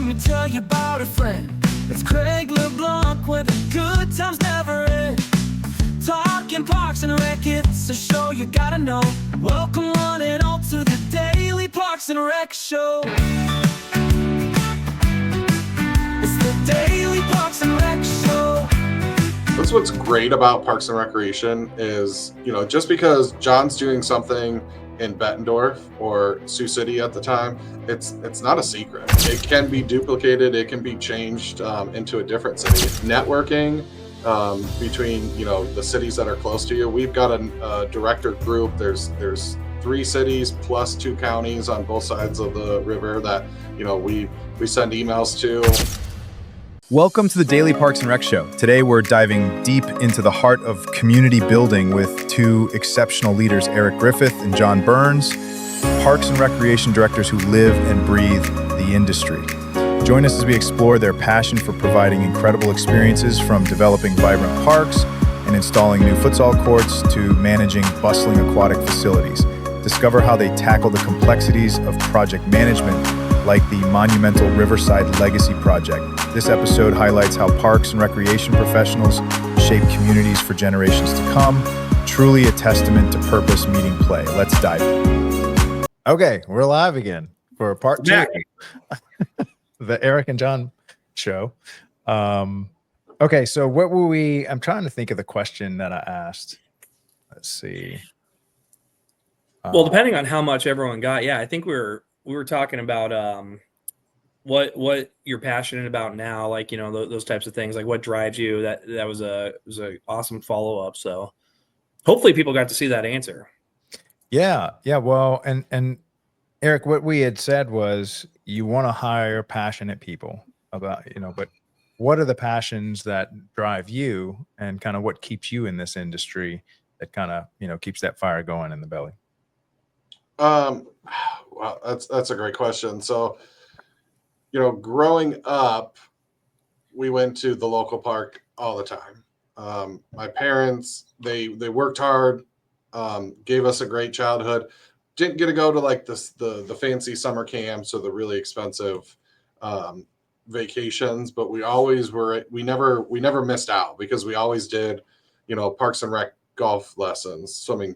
me tell you about a friend. It's Craig LeBlanc where the good times never end. Talking Parks and Rec, it's a show you gotta know. Welcome one and all to the Daily Parks and Rec Show. It's the Daily Parks and Rec Show. That's what's great about Parks and Recreation is, just because John's doing something in Bettendorf or Sioux City at the time, it's not a secret. It can be duplicated. It can be changed into a different city. Networking between the cities that are close to you. We've got a director group. There's 3 cities plus 2 counties on both sides of the river that we send emails to. Welcome to the Daily Parks and Rec Show. Today we're diving deep into the heart of community building with 2 exceptional leaders, Eric Griffith and John Burns, Parks and Recreation directors who live and breathe the industry. Join us as we explore their passion for providing incredible experiences, from developing vibrant parks and installing new futsal courts to managing bustling aquatic facilities. Discover how they tackle the complexities of project management, like the monumental Riverside Legacy Project. This episode highlights how parks and recreation professionals shape communities for generations to come. Truly a testament to purpose meeting play. Let's dive in. Okay, we're live again for part 2. The Eric and John show. Okay, so what were I'm trying to think of the question that I asked. Let's see. Well, depending on how much everyone got, I think we were talking about what you're passionate about now, like those types of things, like what drives you. That was a awesome follow up. So hopefully people got to see that answer. Yeah. Well, and Eric, what we had said was you want to hire passionate people about but what are the passions that drive you, and kind of what keeps you in this industry that kind of keeps that fire going in the belly? Well, that's a great question. So, growing up, we went to the local park all the time. My parents, they worked hard, gave us a great childhood. Didn't get to go to like the fancy summer camps or the really expensive vacations, but we never missed out because we always did, Parks and Rec golf lessons,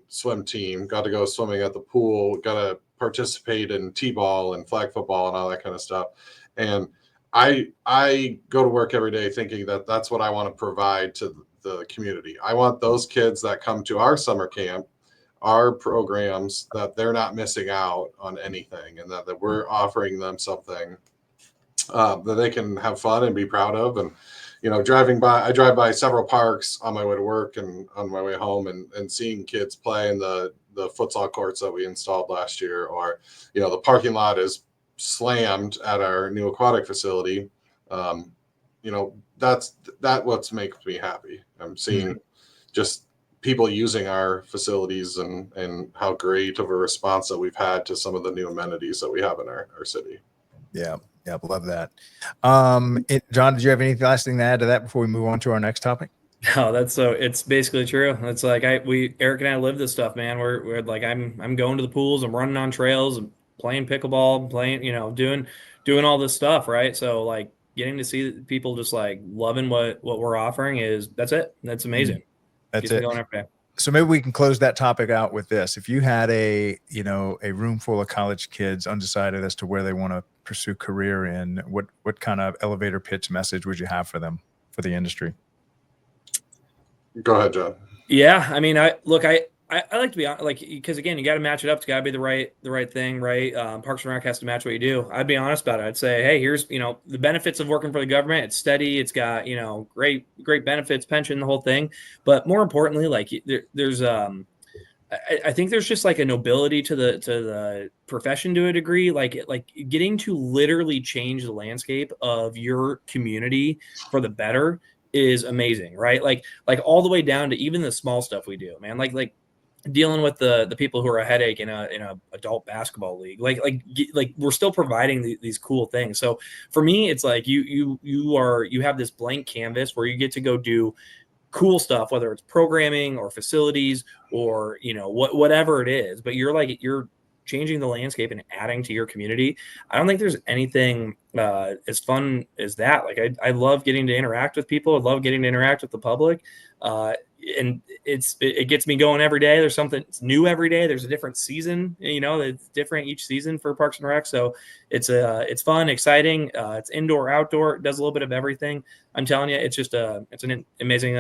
swim team, got to go swimming at the pool, got to participate in t-ball and flag football and all that kind of stuff. And I go to work every day thinking that that's what I want to provide to the community. I want those kids that come to our summer camp, our programs, that they're not missing out on anything, and that we're offering them something that they can have fun and be proud of. And I drive by several parks on my way to work and on my way home, and seeing kids play in the futsal courts that we installed last year, or the parking lot is slammed at our new aquatic facility. That's what makes me happy. I'm seeing just people using our facilities and how great of a response that we've had to some of the new amenities that we have in our city. Yeah, love that. John, did you have any last thing to add to that before we move on to our next topic? No, it's basically true. It's like Eric and I live this stuff, man. We're like, I'm going to the pools, I'm running on trails, I'm playing pickleball, playing, doing all this stuff, right? So like getting to see people just like loving what we're offering that's amazing. That's Keeps it. me going every day. So maybe we can close that topic out with this. If you had a room full of college kids undecided as to where they want to pursue career in, what kind of elevator pitch message would you have for them, for the industry? Go ahead, John. Yeah. I mean, I like to be like, because again, you got to match it up. It's got to be the right thing, right? Parks and Rec has to match what you do. I'd be honest about it. I'd say, hey, here's, the benefits of working for the government. It's steady. It's got, great benefits, pension, the whole thing. But more importantly, like there's, I think there's just like a nobility to the profession to a degree, like getting to literally change the landscape of your community for the better is amazing, right? Like all the way down to even the small stuff we do, man. Like dealing with the people who are a headache in a adult basketball league, like we're still providing these cool things. So for me, it's like you have this blank canvas where you get to go do cool stuff, whether it's programming or facilities or whatever it is. But you're changing the landscape and adding to your community, I don't think there's anything as fun as that. Like I love getting to interact with people. I love getting to interact with the public. And it gets me going every day. There's something new every day. There's a different season, it's different each season for Parks and Rec. So it's fun, exciting. It's indoor, outdoor. It does a little bit of everything. I'm telling you, it's just it's an amazing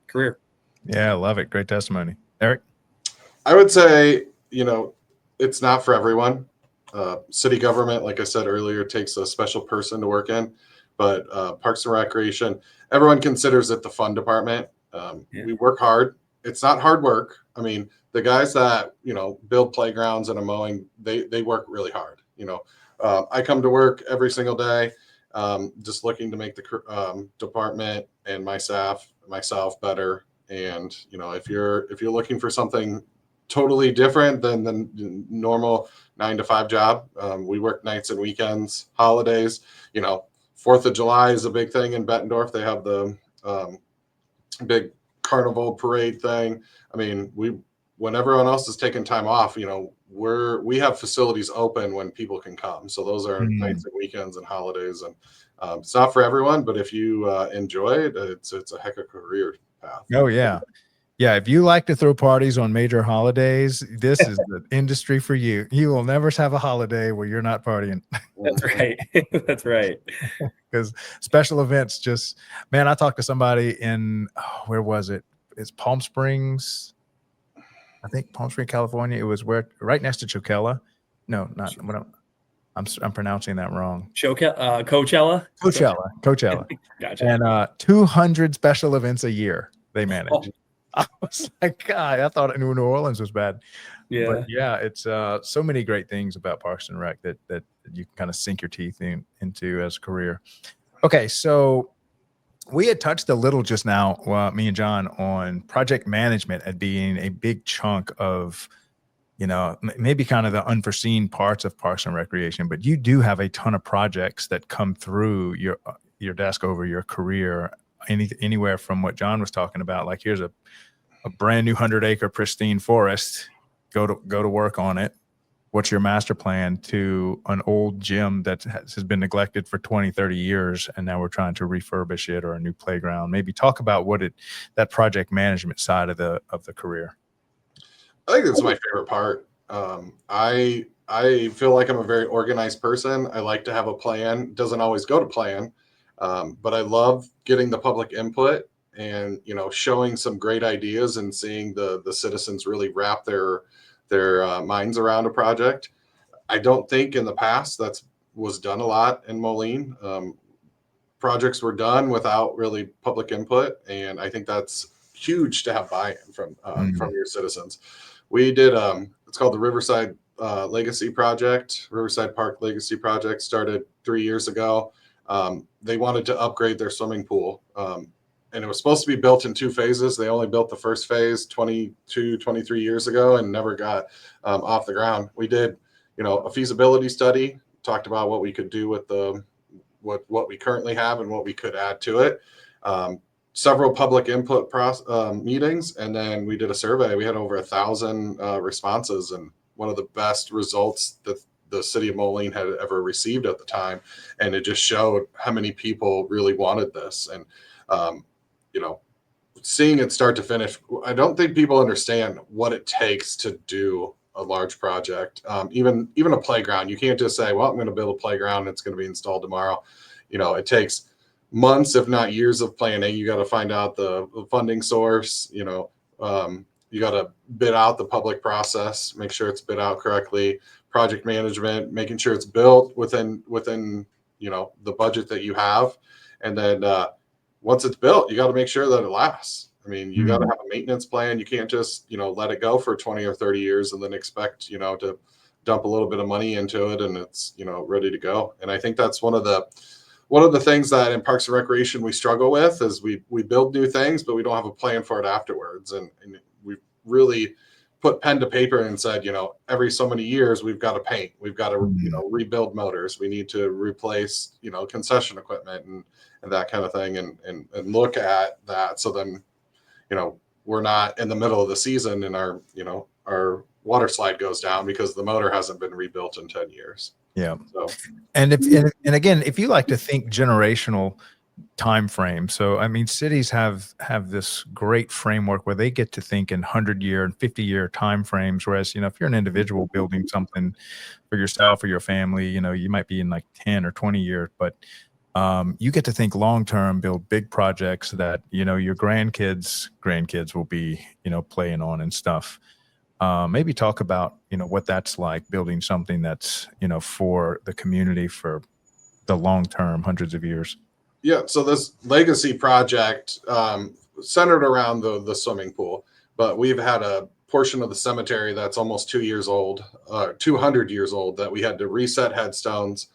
career. Yeah, I love it. Great testimony. Eric? I would say, it's not for everyone. City government, like I said earlier, takes a special person to work in, but Parks and Recreation, everyone considers it the fun department. We work hard. It's not hard work. I mean, the guys that, build playgrounds and are mowing, they work really hard. I come to work every single day, just looking to make the department and myself better. And, if you're looking for something totally different than the normal 9-to-5 job, we work nights and weekends, holidays. 4th of July is a big thing in Bettendorf. They have the big carnival parade thing. I mean, when everyone else is taking time off, we have facilities open when people can come. So those are nights and weekends and holidays. And it's not for everyone, but if you enjoy it, it's a heck of a career path. Oh yeah. Yeah, if you like to throw parties on major holidays, this is the industry for you. You will never have a holiday where you're not partying. That's right. That's right. Because special events man, I talked to somebody in, where was it? It's Palm Springs. I think Palm Springs, California. It was right next to Coachella. No, not what I'm pronouncing that wrong. Coachella. Gotcha. And 200 special events a year they manage. Oh. I was like, God, I thought New Orleans was bad. Yeah. But yeah, it's so many great things about Parks and Rec that you can kind of sink your teeth into as a career. Okay, so we had touched a little just now, me and John, on project management as being a big chunk of, maybe kind of the unforeseen parts of Parks and Recreation. But you do have a ton of projects that come through your desk over your career. Anywhere from what John was talking about, like here's a brand new 100-acre pristine forest, go to work on it. What's your master plan, to an old gym that has been neglected for 20, 30 years, and now we're trying to refurbish it, or a new playground. Maybe talk about that project management side of the career. I think that's my favorite part. I feel like I'm a very organized person. I like to have a plan. It doesn't always go to plan. But I love getting the public input and, showing some great ideas and seeing the citizens really wrap their minds around a project. I don't think in the past that was done a lot in Moline. Projects were done without really public input. And I think that's huge to have buy-in from your citizens. We did, it's called the Riverside Legacy Project. Riverside Park Legacy Project started 3 years ago. They wanted to upgrade their swimming pool. And it was supposed to be built in 2 phases. They only built the first phase 22, 23 years ago and never got off the ground. We did, a feasibility study, talked about what we could do with what we currently have and what we could add to it. Several public input meetings, and then we did a survey. We had over 1,000 responses, and one of the best results that the city of Moline had ever received at the time. And it just showed how many people really wanted this. And, seeing it start to finish, I don't think people understand what it takes to do a large project. Even a playground, you can't just say, well, I'm going to build a playground, it's going to be installed tomorrow. It takes months, if not years of planning. You got to find out the funding source, you got to bid out the public process, make sure it's bid out correctly. Project management, making sure it's built within the budget that you have. And then once it's built, you got to make sure that it lasts. I mean, you got to have a maintenance plan. You can't just, let it go for 20 or 30 years and then expect, to dump a little bit of money into it and it's, ready to go. And I think that's one of the things that in Parks and Recreation we struggle with is we build new things, but we don't have a plan for it afterwards. And we really put pen to paper and said, every so many years we've got to paint, we've got to, rebuild motors, we need to replace, concession equipment and that kind of thing, and look at that. So then, we're not in the middle of the season and our water slide goes down because the motor hasn't been rebuilt in 10 years. Yeah. So, And and again, if you like to think generational time frame, so I mean, cities have this great framework where they get to think in 100-year and 50-year time frames, whereas, you know, if you're an individual building something for yourself or your family, you know, you might be in like 10 or 20 years, but you get to think long term, build big projects that, you know, your grandkids will be, you know, playing on and stuff. Maybe talk about, you know, what that's like, building something that's, you know, for the community for the long term, hundreds of years. yeah, so this legacy project centered around the swimming pool, but we've had a portion of the cemetery that's almost 2 years old, 200 years old, that we had to reset headstones.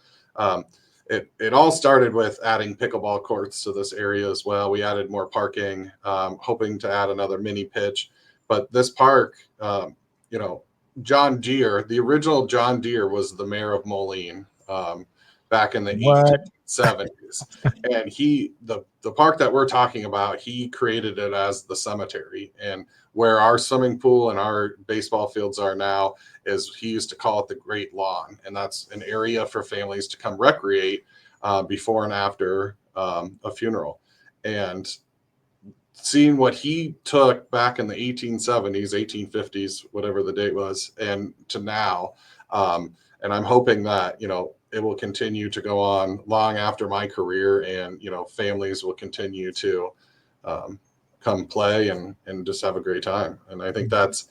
It all started with adding pickleball courts to this area as well. We added more parking, hoping to add another mini pitch. But this park, you know, John Deere, the original John Deere was the mayor of Moline back in the 1870s. And the park that we're talking about, he created it as the cemetery. And where our swimming pool and our baseball fields are now is, he used to call it the Great Lawn. And that's an area for families to come recreate before and after a funeral. And seeing what he took back in the 1870s, 1850s, whatever the date was, and to now, and I'm hoping that, you know, it will continue to go on long after my career, and, you know, families will continue to come play and just have a great time. And I think that's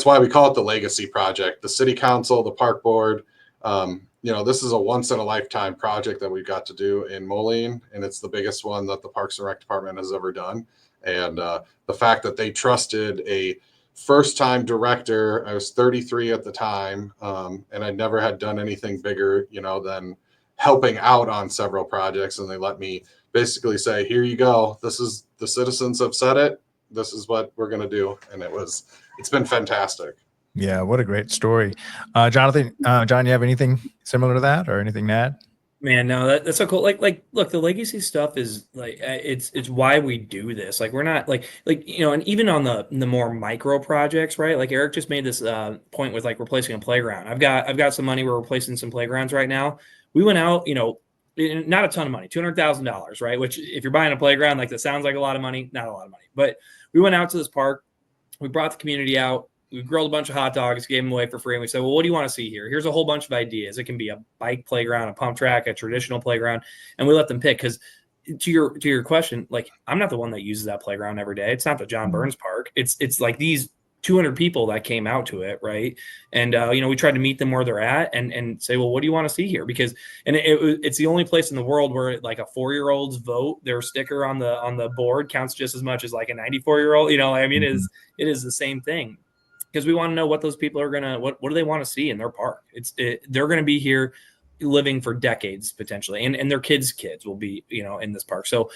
why we call it the Legacy Project. The city council, the park board, you know, this is a once in a lifetime project that we've got to do in Moline, and it's the biggest one that the Parks and Rec Department has ever done. And the fact that they trusted a first time director, I was 33 at the time, and I never had done anything bigger, you know, than helping out on several projects. And they let me basically say, here you go. This is, the citizens have said it. This is what we're going to do. And it's been fantastic. Yeah, what a great story. Jonathan, John, you have anything similar to that or anything to add? Man, no, that's so cool. Like, look, the legacy stuff is like, it's why we do this. Like, we're not like, you know, and even on the more micro projects, right? Like Eric just made this point with like replacing a playground. I've got some money. We're replacing some playgrounds right now. We went out, you know, not a ton of money, $200,000, right? Which, if you're buying a playground, like, that sounds like a lot of money, not a lot of money. But we went out to this park. We brought the community out. We grilled a bunch of hot dogs, gave them away for free. And we said, well, what do you want to see here? Here's a whole bunch of ideas. It can be a bike playground, a pump track, a traditional playground. And we let them pick. Because to your question, like, I'm not the one that uses that playground every day. It's not the John Burns Park. It's like these 200 people that came out to it, right? And you know, we tried to meet them where they're at and say, well, what do you want to see here? Because, and it's the only place in the world where, like, a 4-year-old's vote, their sticker on the board counts just as much as like a 94-year-old. You know, I mean, it is the same thing. Because we want to know what those people are gonna, what do they want to see in their park? They're gonna be here living for decades potentially, and their kids' kids will be, you know, in this park. So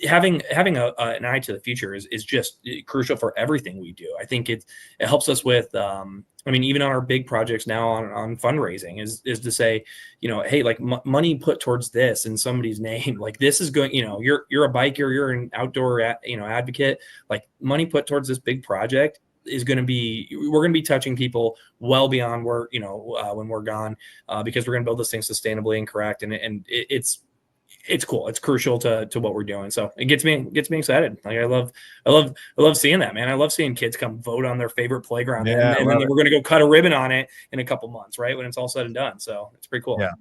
having an eye to the future is just crucial for everything we do. I think it helps us with I mean, even on our big projects now on fundraising is to say, you know, hey, like, money put towards this in somebody's name, like, this is going, you know, you're a biker, you're an outdoor advocate, like, money put towards this big project is going to be, we're going to be touching people well beyond where, you know, when we're gone, because we're going to build this thing sustainably and correct. And it's cool. It's crucial to what we're doing. So it gets me excited. Like, I love seeing that, man. I love seeing kids come vote on their favorite playground. Yeah, and then we're going to go cut a ribbon on it in a couple months, right? When it's all said and done. So it's pretty cool. Yeah.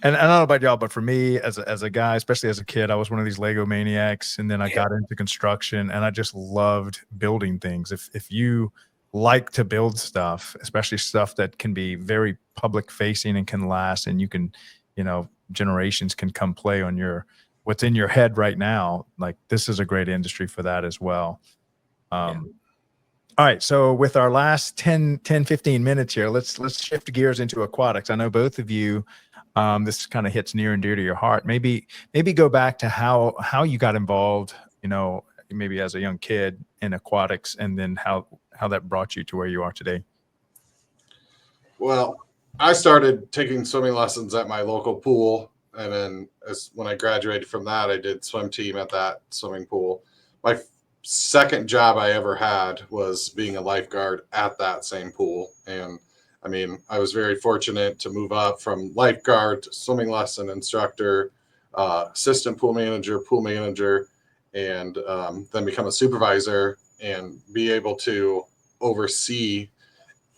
And I don't know about y'all, but for me as a guy, especially as a kid, I was one of these Lego maniacs. And then I got into construction, and I just loved building things. If you like to build stuff, especially stuff that can be very public facing and can last, and you can, you know, generations can come play on what's in your head right now, like, this is a great industry for that as well. All right. So with our last 10, 15 minutes here, let's shift gears into aquatics. I know both of you, this kind of hits near and dear to your heart. Maybe go back to how you got involved, you know, maybe as a young kid in aquatics, and then how that brought you to where you are today. Well, I started taking swimming lessons at my local pool. And then when I graduated from that, I did swim team at that swimming pool. second job I ever had was being a lifeguard at that same pool. And I mean, I was very fortunate to move up from lifeguard to swimming lesson instructor, assistant pool manager, and then become a supervisor and be able to oversee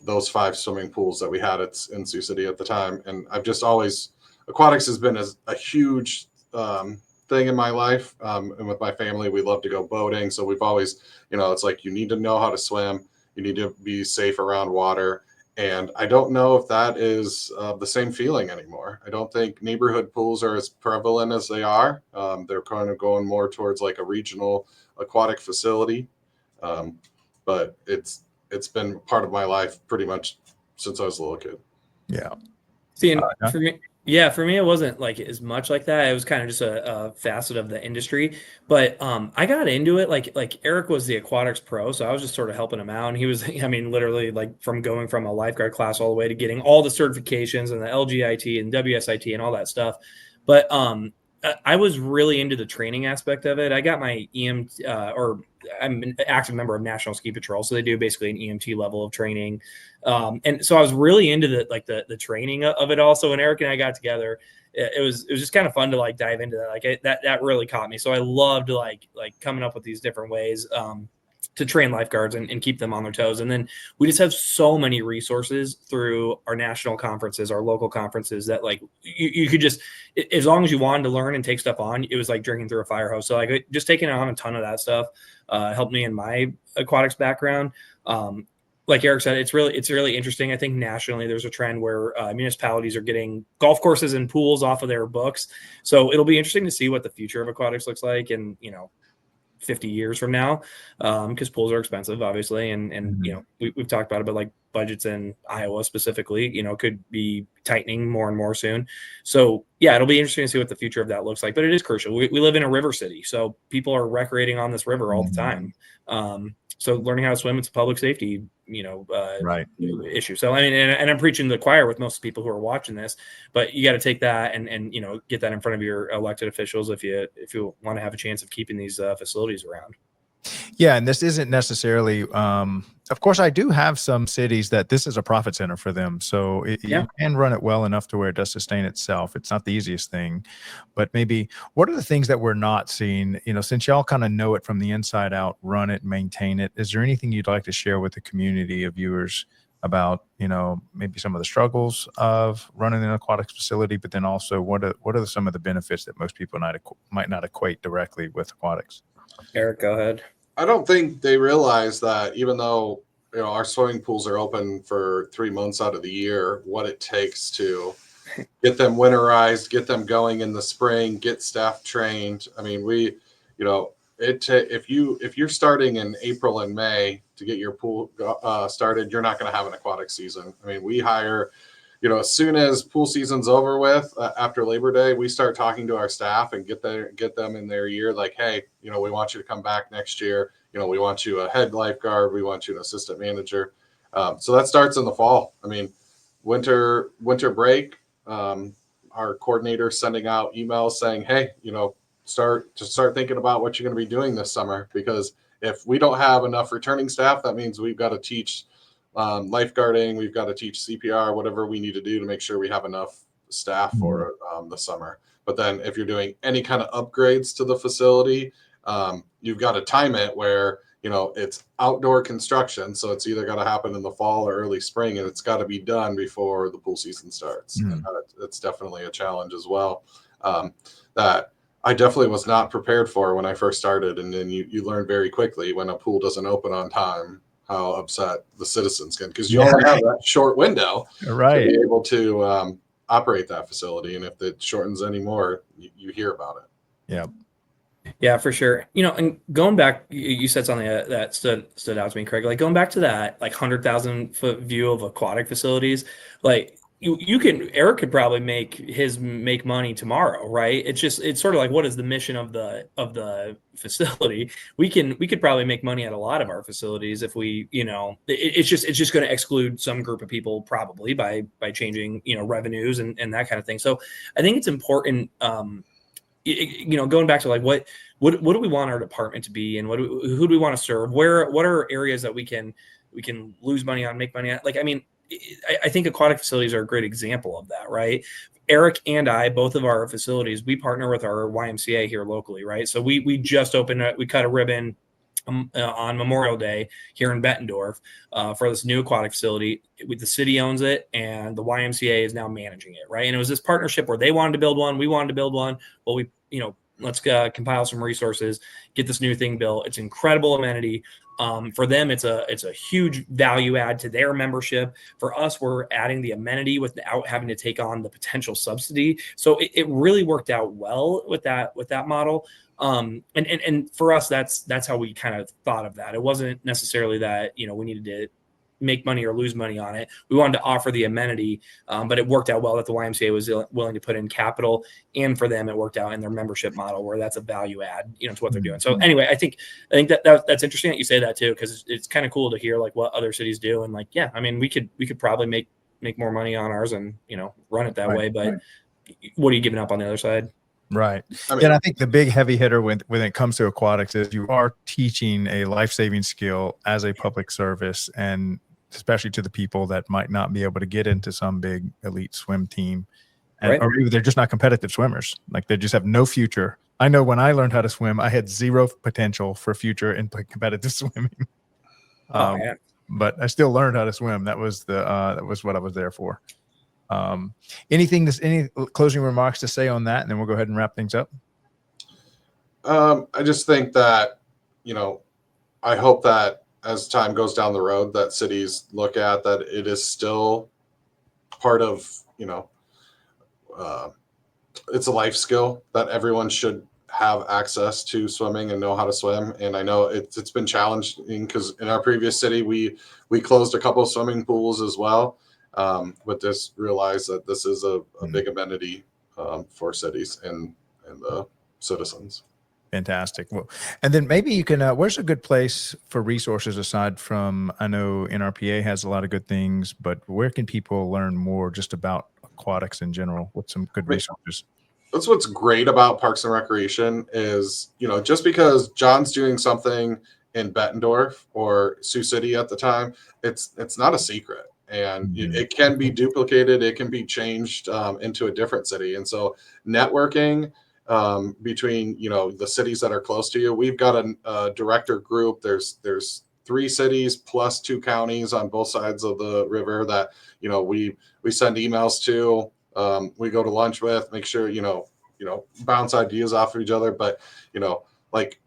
those 5 swimming pools that we had in Sioux City at the time. And I've just always, aquatics has been a huge thing in my life. And with my family, we love to go boating. So we've always, it's like, you need to know how to swim. You need to be safe around water. And I don't know if that is the same feeling anymore. I don't think neighborhood pools are as prevalent as they are. They're kind of going more towards like a regional aquatic facility. But it's been part of my life pretty much since I was a little kid. Yeah. See, and for me, it wasn't like as much like that. It was kind of just a facet of the industry. But I got into it like Eric was the aquatics pro, so I was just sort of helping him out. And he was, I mean, literally like going from a lifeguard class all the way to getting all the certifications and the LGIT and WSIT and all that stuff. But I was really into the training aspect of it. I got my or I'm an active member of National Ski Patrol, so they do basically an EMT level of training, and so I was really into the training of it all. So when Eric and I got together, it was just kind of fun to like dive into that. Like that really caught me. So I loved like coming up with these different ways to train lifeguards and keep them on their toes. And then we just have so many resources through our national conferences, our local conferences, that like you could just, as long as you wanted to learn and take stuff on, it was like drinking through a fire hose. So like just taking on a ton of that stuff helped me in my aquatics background. Like Eric said, it's really interesting. I think nationally there's a trend where municipalities are getting golf courses and pools off of their books. So it'll be interesting to see what the future of aquatics looks like. And, 50 years from now, because pools are expensive, obviously. And we've talked about it, but like budgets in Iowa specifically, could be tightening more and more soon. So yeah, it'll be interesting to see what the future of that looks like, but it is crucial. We live in a river city, so people are recreating on this river all the time. So learning how to swim, it's a public safety, right, issue. So I mean, and I'm preaching to the choir with most people who are watching this, but you got to take that and get that in front of your elected officials if you want to have a chance of keeping these facilities around. Yeah, and this isn't necessarily. Of course, I do have some cities that this is a profit center for them, so you can run it well enough to where it does sustain itself. It's not the easiest thing, but maybe what are the things that we're not seeing? Since y'all kind of know it from the inside out, run it, maintain it. Is there anything you'd like to share with the community of viewers about maybe some of the struggles of running an aquatics facility, but then also what are some of the benefits that most people might not equate directly with aquatics? Eric, go ahead. I don't think they realize that even though our swimming pools are open for 3 months out of the year, what it takes to get them winterized, get them going in the spring, get staff trained. I mean, if you're starting in April and May to get your pool started, you're not going to have an aquatic season. I mean, we hire, as soon as pool season's over with, after Labor Day, we start talking to our staff and get them in their year. Like, hey, we want you to come back next year. We want you a head lifeguard. We want you an assistant manager. So that starts in the fall. I mean, winter break, our coordinator sending out emails saying, hey, start thinking about what you're going to be doing this summer, because if we don't have enough returning staff, that means we've got to teach lifeguarding, we've got to teach CPR, whatever we need to do to make sure we have enough staff for the summer. But then if you're doing any kind of upgrades to the facility, you've got to time it where, it's outdoor construction. So it's either got to happen in the fall or early spring, and it's got to be done before the pool season starts. And that's definitely a challenge as well, that I definitely was not prepared for when I first started. And then you learn very quickly when a pool doesn't open on time, how upset the citizens can, because you only have that short window to be able to operate that facility. And if it shortens anymore, you hear about it. Yeah, for sure. And going back, you said something that stood out to me, Craig, like going back to that, like 100,000-foot view of aquatic facilities, like Eric could probably make money tomorrow, right? It's sort of like, what is the mission of the facility? We could probably make money at a lot of our facilities if we, it's just going to exclude some group of people probably by changing, revenues and that kind of thing. So I think it's important, going back to like what do we want our department to be, and who do we want to serve? What are areas that we can lose money on, make money on? Like, I mean, I think aquatic facilities are a great example of that, right? Eric and I, both of our facilities, we partner with our YMCA here locally, right? So we just opened, we cut a ribbon on Memorial Day here in Bettendorf for this new aquatic facility. The city owns it, and the YMCA is now managing it, right? And it was this partnership where they wanted to build one, we wanted to build one. Well, let's compile some resources, get this new thing built. It's an incredible amenity. For them, it's a huge value add to their membership. For us, we're adding the amenity without having to take on the potential subsidy. So it really worked out well with that model. And for us, that's how we kind of thought of that. It wasn't necessarily that, we needed to make money or lose money on it. We wanted to offer the amenity, but it worked out well that the YMCA was willing to put in capital, and for them, it worked out in their membership model where that's a value add, to what they're doing. So anyway, I think that's interesting that you say that too, because it's kind of cool to hear like what other cities do, and like, yeah, I mean, we could probably make more money on ours and run it that way, but what are you giving up on the other side? Right. I mean, And I think the big heavy hitter when it comes to aquatics is you are teaching a life-saving skill as a public service, and especially to the people that might not be able to get into some big elite swim team, Right. or maybe they're just not competitive swimmers. Like they just have no future. I know when I learned how to swim, I had zero potential for future in competitive swimming. Yeah. But I still learned how to swim. That was what I was there for. Any closing remarks to say on that, and then we'll go ahead and wrap things up. I just think that, I hope that as time goes down the road, that cities look at that it is still part of, it's a life skill that everyone should have access to swimming and know how to swim. And I know it's been challenging because in our previous city, we closed a couple of swimming pools as well. But just realize that this is a big amenity for cities and the citizens. Fantastic. Well, and then maybe you can, where's a good place for resources aside from, I know NRPA has a lot of good things, but where can people learn more just about aquatics in general? What's some good resources? That's what's great about Parks and Recreation is, just because John's doing something in Bettendorf or Sioux City at the time, it's not a secret. And it can be duplicated. It can be changed into a different city. And so networking between, the cities that are close to you. We've got a director group. There's 3 cities plus 2 counties on both sides of the river that, we send emails to, we go to lunch with, make sure, bounce ideas off of each other. But, like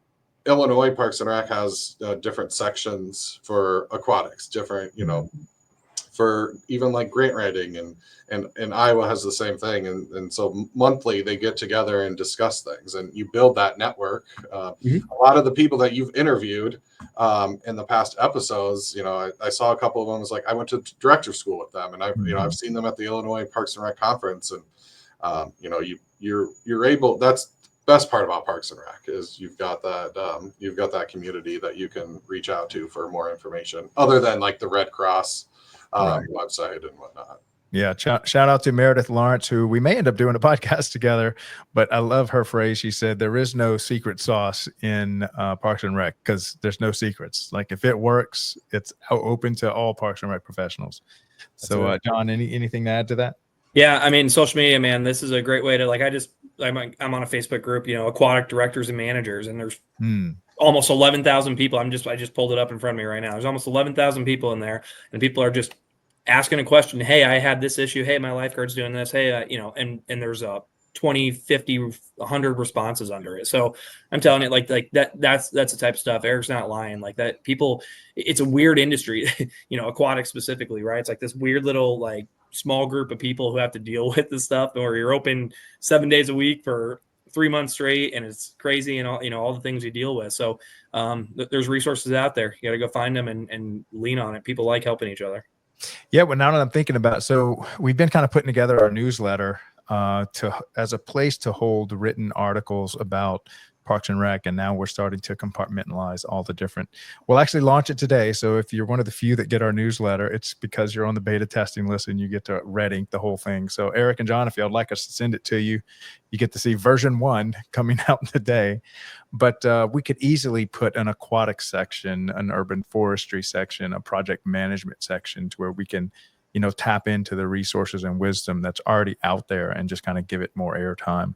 Illinois Parks and Rec has different sections for aquatics, different, for even like grant writing, and Iowa has the same thing. And so monthly they get together and discuss things, and you build that network. A lot of the people that you've interviewed in the past episodes, I saw a couple of them. It's like I went to director school with them, and I've seen them at the Illinois Parks and Rec conference, and you're able. That's the best part about Parks and Rec is you've got that community that you can reach out to for more information other than like the Red Cross website and whatnot. Yeah. Shout out to Meredith Lawrence, who we may end up doing a podcast together, but I love her phrase. She said, there is no secret sauce in Parks and Rec because there's no secrets. Like if it works, it's open to all Parks and Rec professionals. So John, anything to add to that? Yeah. I mean, social media, man, this is a great way to I'm on a Facebook group, aquatic directors and managers, and there's almost 11,000 people. I just pulled it up in front of me right now. There's almost 11,000 people in there, and people are just asking a question. Hey, I had this issue. Hey, my lifeguard's doing this. Hey, and there's 20, 50, 100 responses under it. So I'm telling you, like that's the type of stuff. Eric's not lying. Like that people, it's a weird industry, aquatics specifically, right? It's like this weird little like small group of people who have to deal with this stuff, or you're open 7 days a week for 3 months straight, and it's crazy, and all the things you deal with. So there's resources out there. You got to go find them and lean on it. People like helping each other. Yeah. Well, now that I'm thinking about it, so we've been kind of putting together our newsletter as a place to hold written articles about Parks and Rec, and now we're starting to compartmentalize all the different. We'll actually launch it today. So if you're one of the few that get our newsletter, it's because you're on the beta testing list and you get to red ink the whole thing. So Eric and John, if you'd like us to send it to you, you get to see version 1 coming out today. But we could easily put an aquatic section, an urban forestry section, a project management section, to where we can, you know, tap into the resources and wisdom that's already out there and just kind of give it more airtime.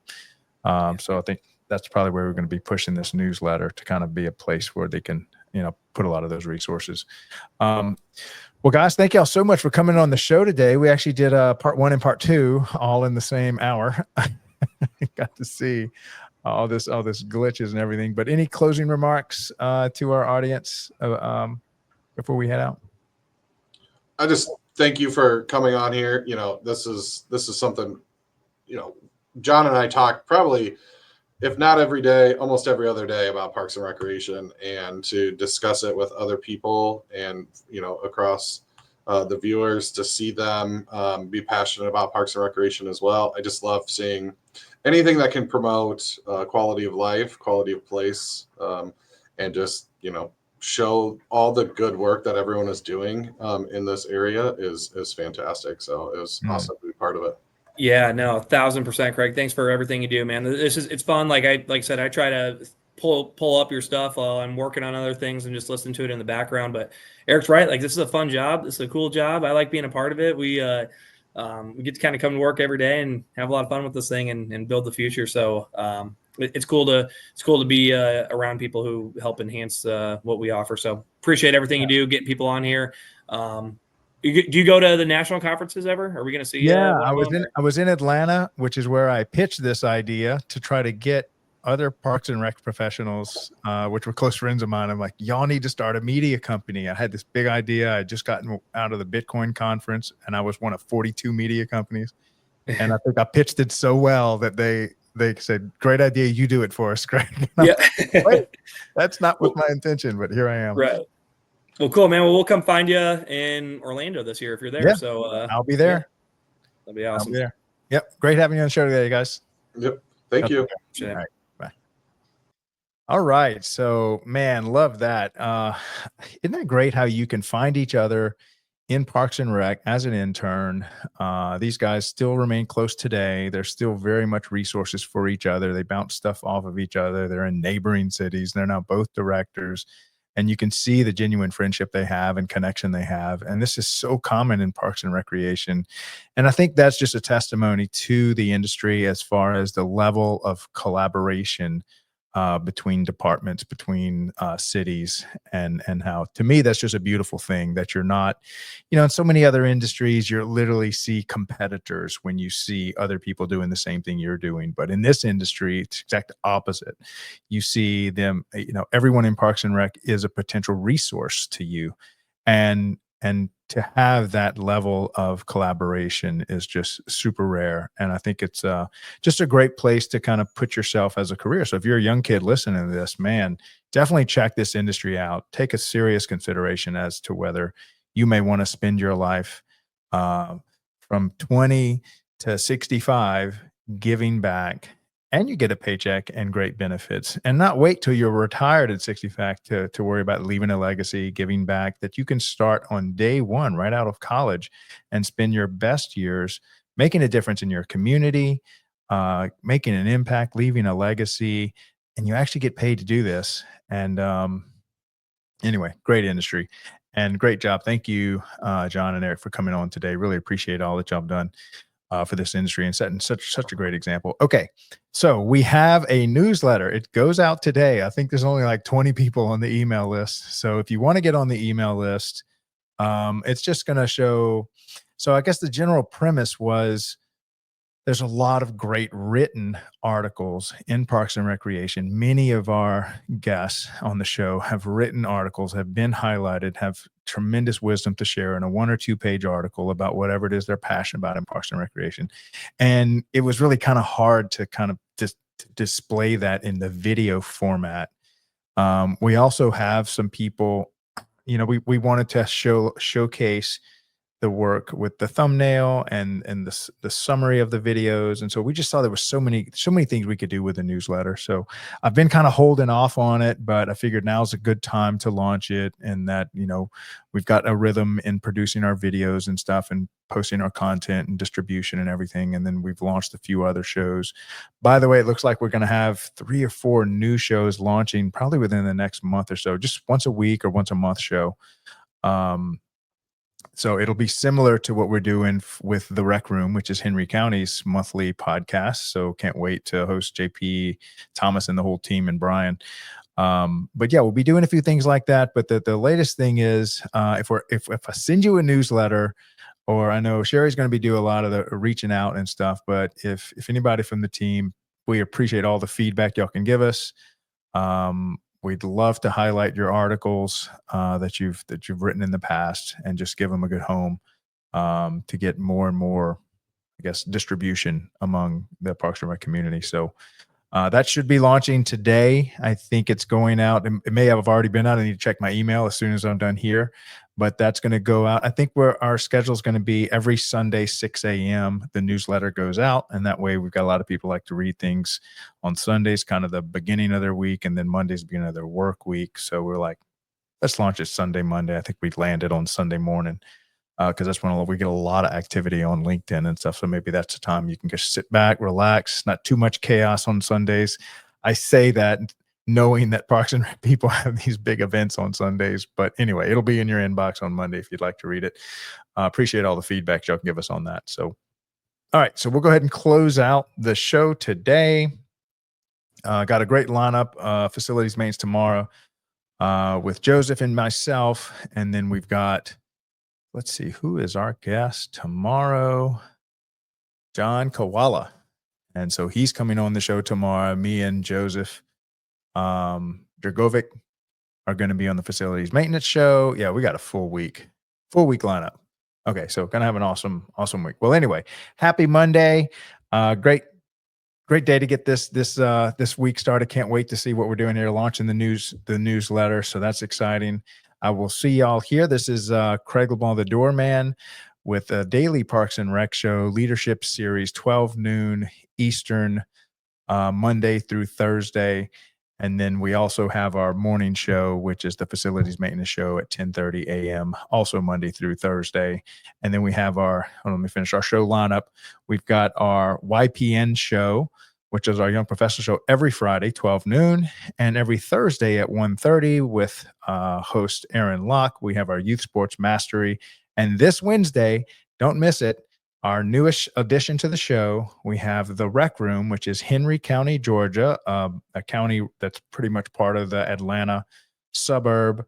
So I think that's probably where we're going to be pushing this newsletter, to kind of be a place where they can, you know, put a lot of those resources. Well, guys, thank y'all so much for coming on the show today. We actually did part 1 and part 2 all in the same hour. Got to see all this glitches and everything. But any closing remarks to our audience before we head out? I just thank you for coming on here. You know, this is something, you know, John and I talk probably, if not every day, almost every other day, about Parks and Recreation, and to discuss it with other people and, you know, across the viewers, to see them be passionate about Parks and Recreation as well. I just love seeing anything that can promote quality of life, quality of place, and just, you know, show all the good work that everyone is doing in this area is fantastic. So it was awesome to be part of it. Yeah, no, 1,000%, Craig. Thanks for everything you do, man. It's fun. Like I said, I try to pull up your stuff while I'm working on other things and just listen to it in the background. But Eric's right. Like, this is a fun job. This is a cool job. I like being a part of it. We get to kind of come to work every day and have a lot of fun with this thing and build the future. So it's cool to be around people who help enhance what we offer. So appreciate everything you do, getting people on here. Do you go to the national conferences ever? Are we going to see? Yeah, I was in Atlanta, which is where I pitched this idea to try to get other Parks and Rec professionals, which were close friends of mine. I'm like, y'all need to start a media company. I had this big idea. I had just gotten out of the Bitcoin conference, and I was one of 42 media companies. And I think I pitched it so well that they said, "Great idea. You do it for us, Greg." Yeah. Wait, that's not what my intention, but here I am. Right. Well, cool, man. Well, we'll come find you in Orlando this year if you're there. Yeah, so I'll be there. Yeah, that'll be awesome. I'll be there. Yep. Great having you on the show today, guys. Yep. Thank you. All right. Bye. All right. So, man, love that. Isn't that great how you can find each other in Parks and Rec as an intern? These guys still remain close today. They're still very much resources for each other. They bounce stuff off of each other. They're in neighboring cities. They're now both directors. And you can see the genuine friendship they have and connection they have. And this is so common in Parks and Recreation. And I think that's just a testimony to the industry as far as the level of collaboration between departments, between cities, and how, to me, that's just a beautiful thing, that you're not, you know, in so many other industries, you literally see competitors when you see other people doing the same thing you're doing. But in this industry, it's exact opposite. You see them, you know, everyone in Parks and Rec is a potential resource to you. And to have that level of collaboration is just super rare. And I think it's just a great place to kind of put yourself as a career. So if you're a young kid listening to this, man, definitely check this industry out. Take a serious consideration as to whether you may want to spend your life from 20 to 65 giving back, and you get a paycheck and great benefits, and not wait till you're retired at 65 to worry about leaving a legacy, giving back, that you can start on day one right out of college and spend your best years making a difference in your community, making an impact, leaving a legacy, and you actually get paid to do this. And anyway, great industry and great job. Thank you, John and Eric, for coming on today. Really appreciate all that y'all have done for this industry and setting such a great example. Okay, so we have a newsletter. It goes out today. I think there's only like 20 people on the email list. So if you want to get on the email list, it's just going to show. So I guess the general premise was, there's a lot of great written articles in Parks and Recreation. Many of our guests on the show have written articles, have been highlighted, have tremendous wisdom to share in a 1 or 2 page article about whatever it is they're passionate about in Parks and Recreation. And it was really kind of hard to kind of just display that in the video format. We also have some people, you know, we wanted to showcase the work with the thumbnail and the summary of the videos. And so we just saw there was so many things we could do with the newsletter. So I've been kind of holding off on it, but I figured now's a good time to launch it, and that, we've got a rhythm in producing our videos and stuff and posting our content and distribution and everything. And then we've launched a few other shows. By the way, it looks like we're going to have 3 or 4 new shows launching probably within the next month or so, just once a week or once a month show. So it'll be similar to what we're doing with the Rec Room, which is Henry County's monthly podcast. So can't wait to host JP, Thomas, and the whole team, and Brian. But yeah, we'll be doing a few things like that. But the latest thing is, if I send you a newsletter, or I know Sherry's going to be doing a lot of the reaching out and stuff, but if anybody from the team, we appreciate all the feedback y'all can give us. We'd love to highlight your articles that you've written in the past, and just give them a good home to get more and more, I guess, distribution among the Parks and Rec community. So that should be launching today. I think it's going out. It may have already been out. I need to check my email as soon as I'm done here, but that's going to go out. I think our schedule is going to be every Sunday, 6 a.m. The newsletter goes out, and that way we've got a lot of people like to read things on Sundays, kind of the beginning of their week, and then Mondays, beginning of their work week. So we're like, let's launch it Sunday, Monday. I think we landed on Sunday morning because that's when we get a lot of activity on LinkedIn and stuff. So maybe that's the time you can just sit back, relax, not too much chaos on Sundays. I say that knowing that Parks and Rec people have these big events on Sundays. But anyway, it'll be in your inbox on Monday if you'd like to read it. Appreciate all the feedback y'all can give us on that. So, all right, so we'll go ahead and close out the show today. Got a great lineup, facilities maintenance tomorrow with Joseph and myself. And then we've got, let's see, who is our guest tomorrow? John Kawala. And so he's coming on the show tomorrow. Me and Joseph Dragovic are going to be on the facilities maintenance show. Yeah, we got a full week lineup. Okay, so gonna have an awesome week. Well, anyway, happy Monday. Great day to get this week started. Can't wait to see what we're doing here, launching the newsletter. So that's exciting. I will see y'all here. This is Craig LeBlanc, the doorman, with a daily Parks and Rec show, leadership series, 12 noon Eastern, Monday through Thursday. And then we also have our morning show, which is the facilities maintenance show at 10:30 a.m., also Monday through Thursday. And then we have let me finish our show lineup. We've got our YPN show, which is our young professional show, every Friday, 12 noon, and every Thursday at 1:30 with host Aaron Locke. We have our Youth Sports Mastery. And this Wednesday, don't miss it, our newest addition to the show, we have the Rec Room, which is Henry County, Georgia, a county that's pretty much part of the Atlanta suburb.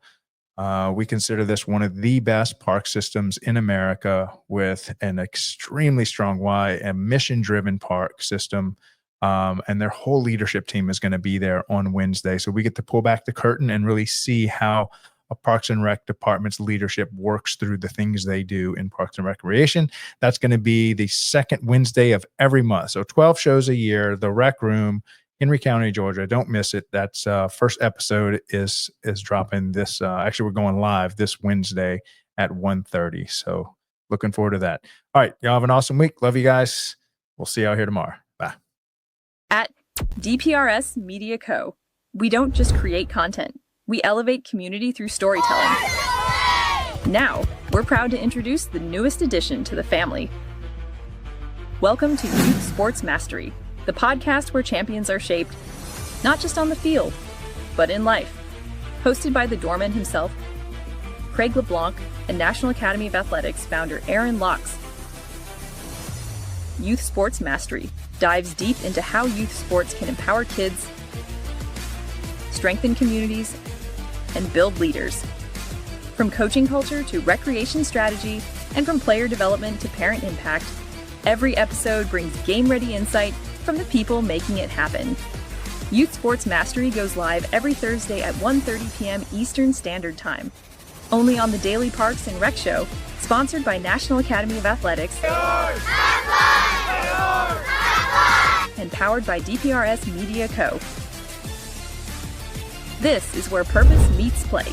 We consider this one of the best park systems in America, with an extremely strong and mission-driven park system. And their whole leadership team is going to be there on Wednesday. So we get to pull back the curtain and really see how a Parks and Rec department's leadership works through the things they do in Parks and Recreation. That's going to be the second Wednesday of every month. So 12 shows a year, the Rec Room, Henry County, Georgia. Don't miss it. That's first episode is dropping this. Actually, we're going live this Wednesday at 1:30. So looking forward to that. All right. Y'all have an awesome week. Love you guys. We'll see y'all here tomorrow. Bye. At DPRS Media Co., we don't just create content. We elevate community through storytelling. Now, we're proud to introduce the newest addition to the family. Welcome to Youth Sports Mastery, the podcast where champions are shaped, not just on the field, but in life. Hosted by the doorman himself, Craig LeBlanc, and National Academy of Athletics founder Aaron Locke. Youth Sports Mastery dives deep into how youth sports can empower kids, strengthen communities, and build leaders. From coaching culture to recreation strategy, and from player development to parent impact, every episode brings game-ready insight from the people making it happen. Youth Sports Mastery goes live every Thursday at 1:30 p.m. Eastern Standard Time. Only on the Daily Parks and Rec Show, sponsored by National Academy of Athletics and powered by DPRS Media Co. This is where purpose meets play.